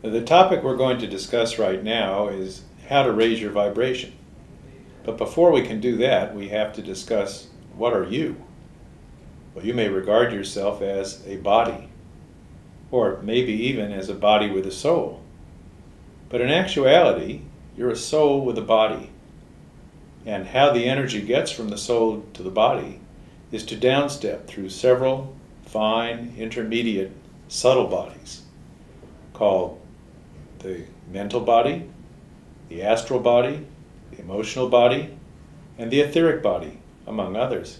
The topic we're going to discuss right now is how to raise your vibration. But before we can do that, we have to discuss, what are you? Well, you may regard yourself as a body, or maybe even as a body with a soul. But in actuality, you're a soul with a body. And how the energy gets from the soul to the body is to downstep through several fine, intermediate, subtle bodies called the mental body, the astral body, the emotional body, and the etheric body, among others.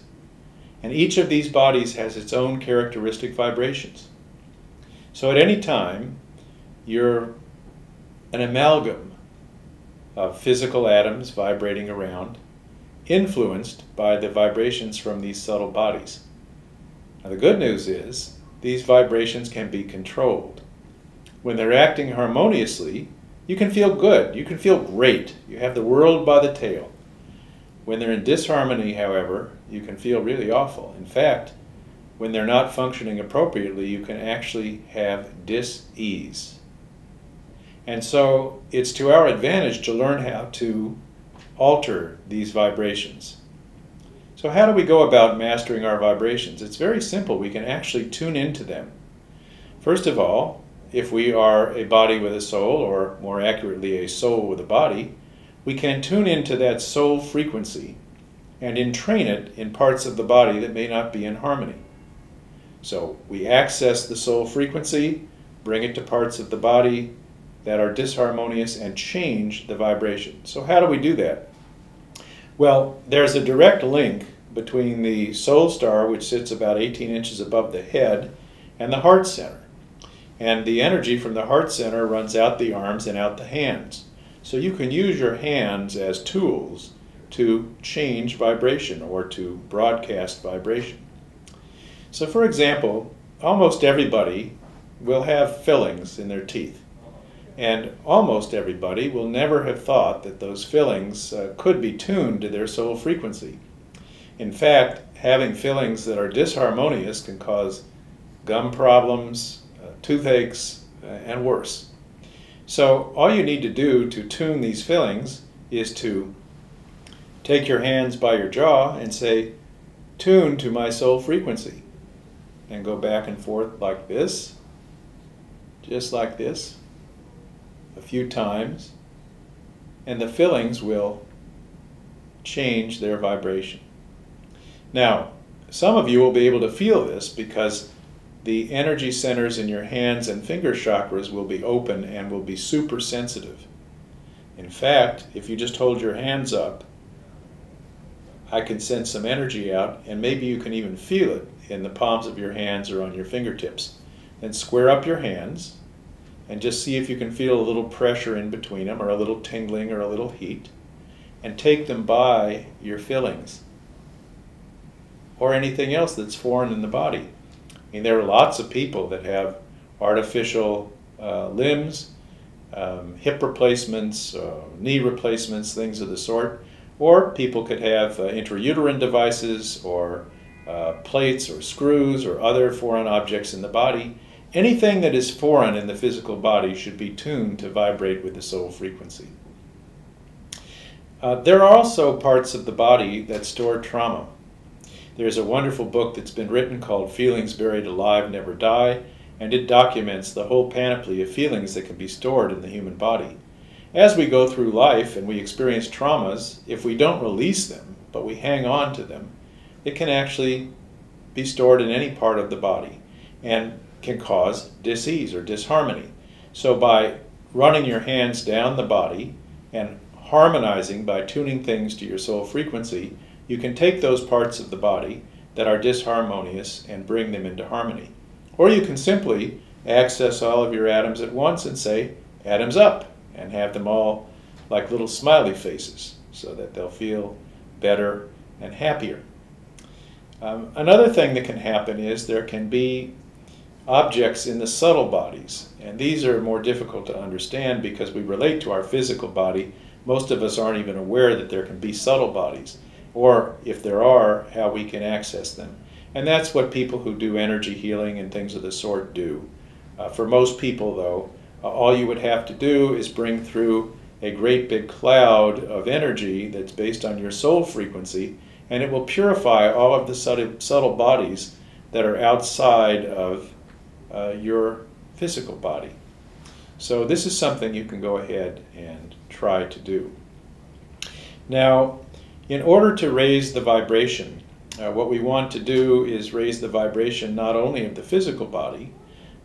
And each of these bodies has its own characteristic vibrations. So at any time, you're an amalgam of physical atoms vibrating around, influenced by the vibrations from these subtle bodies. Now the good news is, these vibrations can be controlled. When they're acting harmoniously, you can feel good, you can feel great, you have the world by the tail. When they're in disharmony, however, you can feel really awful. In fact, when they're not functioning appropriately, you can actually have dis-ease. And so it's to our advantage to learn how to alter these vibrations. So how do we go about mastering our vibrations? It's very simple. We can actually tune into them. First of all, if we are a body with a soul, or more accurately, a soul with a body, we can tune into that soul frequency and entrain it in parts of the body that may not be in harmony. So we access the soul frequency, bring it to parts of the body that are disharmonious, and change the vibration. So how do we do that? Well, there's a direct link between the soul star, which sits about 18 inches above the head, and the heart center. And the energy from the heart center runs out the arms and out the hands. So you can use your hands as tools to change vibration or to broadcast vibration. So for example, almost everybody will have fillings in their teeth. And almost everybody will never have thought that those fillings could be tuned to their soul frequency. In fact, having fillings that are disharmonious can cause gum problems, toothaches, and worse. So all you need to do to tune these fillings is to take your hands by your jaw and say, "Tune to my soul frequency," and go back and forth like this, just like this, a few times, and the fillings will change their vibration. Now, some of you will be able to feel this because the energy centers in your hands and finger chakras will be open and will be super sensitive. In fact, if you just hold your hands up, I can send some energy out, and maybe you can even feel it in the palms of your hands or on your fingertips. Then square up your hands and just see if you can feel a little pressure in between them, or a little tingling or a little heat, and take them by your fillings or anything else that's foreign in the body. I mean, there are lots of people that have artificial limbs, hip replacements, knee replacements, things of the sort. Or people could have intrauterine devices, or plates or screws or other foreign objects in the body. Anything that is foreign in the physical body should be tuned to vibrate with the soul frequency. There are also parts of the body that store trauma. There's a wonderful book that's been written called Feelings Buried Alive Never Die, and it documents the whole panoply of feelings that can be stored in the human body. As we go through life and we experience traumas, if we don't release them, but we hang on to them, it can actually be stored in any part of the body and can cause dis-ease or disharmony. So by running your hands down the body and harmonizing by tuning things to your soul frequency, you can take those parts of the body that are disharmonious and bring them into harmony. Or you can simply access all of your atoms at once and say, "Atoms up," and have them all like little smiley faces so that they'll feel better and happier. Another thing that can happen is there can be objects in the subtle bodies, and these are more difficult to understand because we relate to our physical body. Most of us aren't even aware that there can be subtle bodies, or if there are, how we can access them. And that's what people who do energy healing and things of the sort do. For most people, though, All you would have to do is bring through a great big cloud of energy that's based on your soul frequency, and it will purify all of the subtle bodies that are outside of your physical body. So this is something you can go ahead and try to do. Now, in order to raise the vibration, what we want to do is raise the vibration not only of the physical body,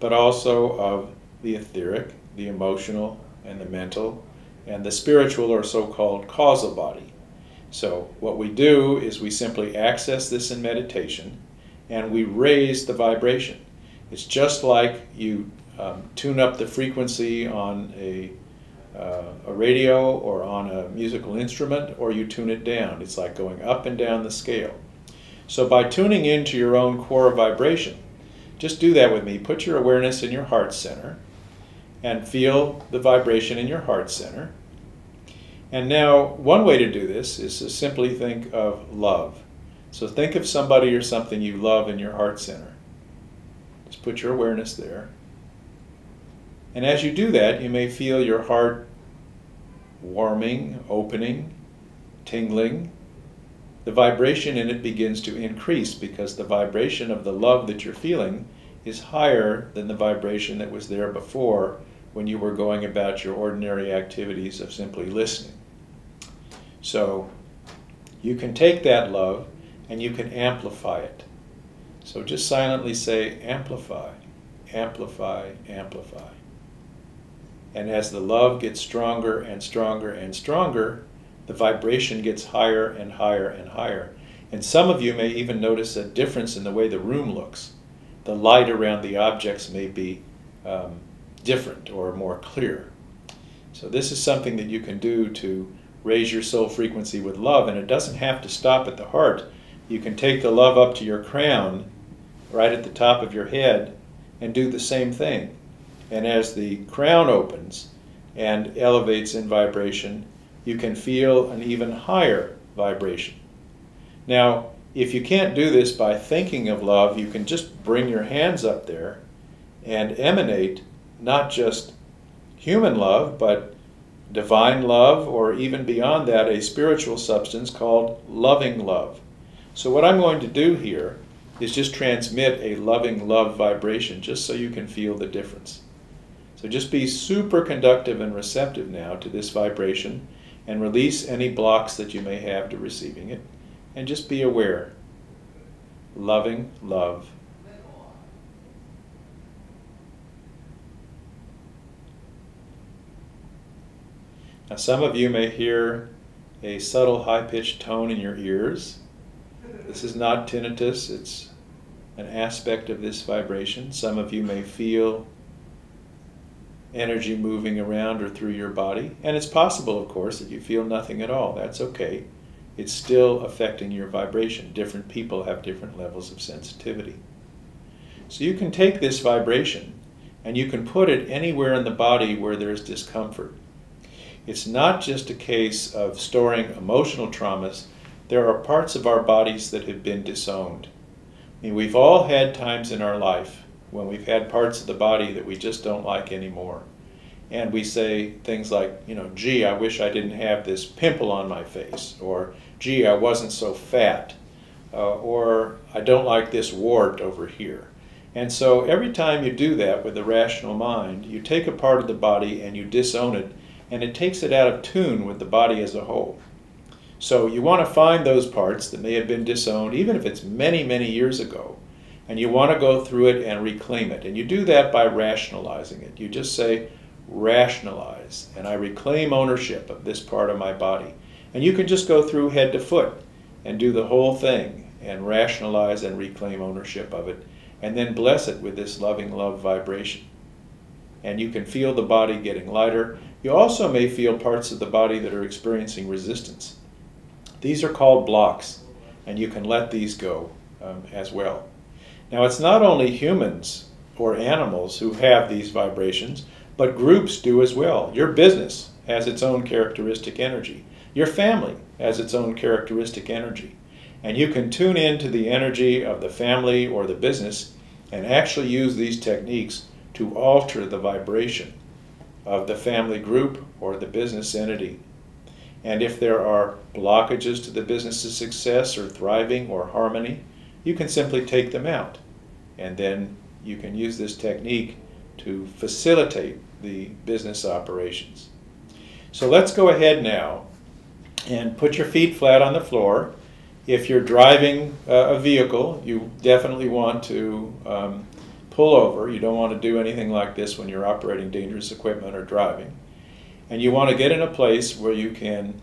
but also of the etheric, the emotional, and the mental, and the spiritual or so-called causal body. So what we do is we simply access this in meditation, and we raise the vibration. It's just like you tune up the frequency on a radio or on a musical instrument, or you tune it down. It's like going up and down the scale. So by tuning into your own core vibration, just do that with me. Put your awareness in your heart center and feel the vibration in your heart center. And now, one way to do this is to simply think of love. So think of somebody or something you love in your heart center. Just put your awareness there. And as you do that, you may feel your heart warming, opening, tingling. The vibration in it begins to increase because the vibration of the love that you're feeling is higher than the vibration that was there before when you were going about your ordinary activities of simply listening. So you can take that love and you can amplify it. So just silently say, amplify, amplify, amplify. And as the love gets stronger and stronger and stronger, the vibration gets higher and higher and higher. And some of you may even notice a difference in the way the room looks. The light around the objects may be different or more clear. So this is something that you can do to raise your soul frequency with love, and it doesn't have to stop at the heart. You can take the love up to your crown, right at the top of your head, and do the same thing. And as the crown opens and elevates in vibration, you can feel an even higher vibration. Now, if you can't do this by thinking of love, you can just bring your hands up there and emanate not just human love, but divine love, or even beyond that, a spiritual substance called loving love. So what I'm going to do here is just transmit a loving love vibration, just so you can feel the difference. So just be super conductive and receptive now to this vibration, and release any blocks that you may have to receiving it, and just be aware. Loving love. Now some of you may hear a subtle high-pitched tone in your ears. This is not tinnitus, it's an aspect of this vibration. Some of you may feel energy moving around or through your body. And it's possible, of course, that you feel nothing at all. That's okay. It's still affecting your vibration. Different people have different levels of sensitivity. So you can take this vibration and you can put it anywhere in the body where there's discomfort. It's not just a case of storing emotional traumas. There are parts of our bodies that have been disowned. I mean, we've all had times in our life when we've had parts of the body that we just don't like anymore. And we say things like, gee, I wish I didn't have this pimple on my face, or gee, I wasn't so fat, or I don't like this wart over here. And so every time you do that with the rational mind, you take a part of the body and you disown it, and it takes it out of tune with the body as a whole. So you want to find those parts that may have been disowned, even if it's many, many years ago, and you want to go through it and reclaim it. And you do that by rationalizing it. You just say, rationalize, and I reclaim ownership of this part of my body. And you can just go through head to foot and do the whole thing and rationalize and reclaim ownership of it, and then bless it with this loving love vibration. And you can feel the body getting lighter. You also may feel parts of the body that are experiencing resistance. These are called blocks, and you can let these go as well. Now, it's not only humans or animals who have these vibrations, but groups do as well. Your business has its own characteristic energy. Your family has its own characteristic energy. And you can tune into the energy of the family or the business and actually use these techniques to alter the vibration of the family group or the business entity. And if there are blockages to the business's success or thriving or harmony, you can simply take them out. And then you can use this technique to facilitate the business operations. So let's go ahead now and put your feet flat on the floor. If you're driving a vehicle, you definitely want to pull over. You don't want to do anything like this when you're operating dangerous equipment or driving. And you want to get in a place where you can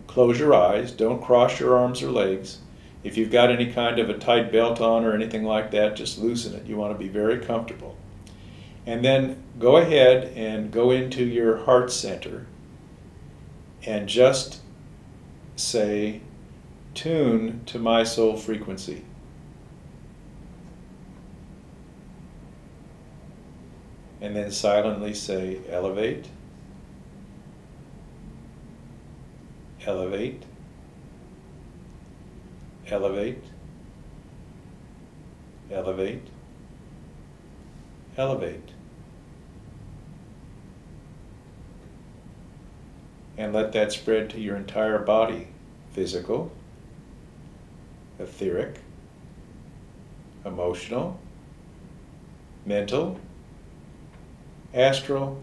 close your eyes. Don't cross your arms or legs. If you've got any kind of a tight belt on or anything like that, just loosen it. You want to be very comfortable. And then go ahead and go into your heart center and just say, "Tune to my soul frequency." And then silently say, "Elevate, elevate, elevate, elevate, elevate." And let that spread to your entire body, physical, etheric, emotional, mental, astral,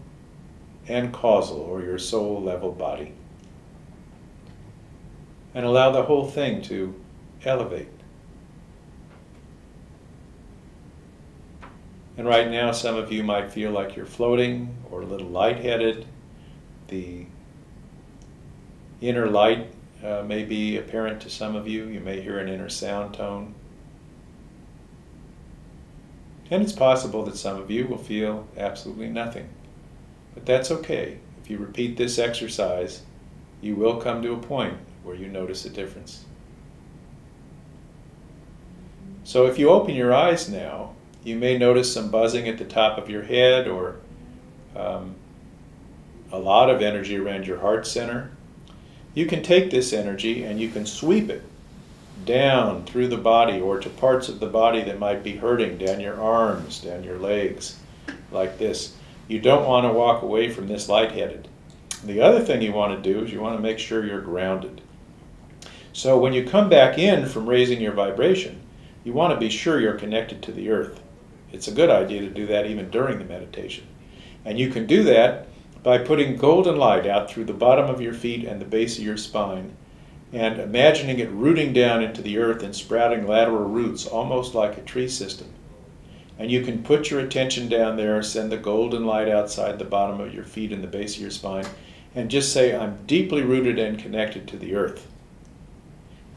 and causal, or your soul level body. And allow the whole thing to elevate. And right now some of you might feel like you're floating or a little lightheaded. The inner light may be apparent to some of you. You may hear an inner sound tone. And it's possible that some of you will feel absolutely nothing. But that's okay. If you repeat this exercise, you will come to a point where you notice a difference. So if you open your eyes now, you may notice some buzzing at the top of your head or a lot of energy around your heart center. You can take this energy and you can sweep it down through the body or to parts of the body that might be hurting, down your arms, down your legs, like this. You don't want to walk away from this lightheaded. The other thing you want to do is you want to make sure you're grounded. So when you come back in from raising your vibration, you want to be sure you're connected to the earth. It's a good idea to do that even during the meditation. And you can do that by putting golden light out through the bottom of your feet and the base of your spine and imagining it rooting down into the earth and sprouting lateral roots almost like a tree system. And you can put your attention down there, send the golden light outside the bottom of your feet and the base of your spine, and just say, "I'm deeply rooted and connected to the earth."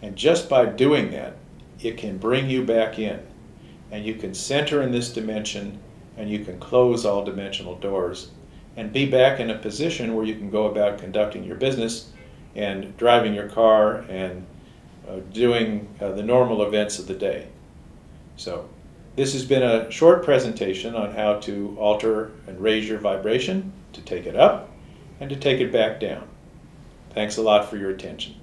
And just by doing that, it can bring you back in. And you can center in this dimension, and you can close all dimensional doors, and be back in a position where you can go about conducting your business and driving your car and doing the normal events of the day. So this has been a short presentation on how to alter and raise your vibration, to take it up and to take it back down. Thanks a lot for your attention.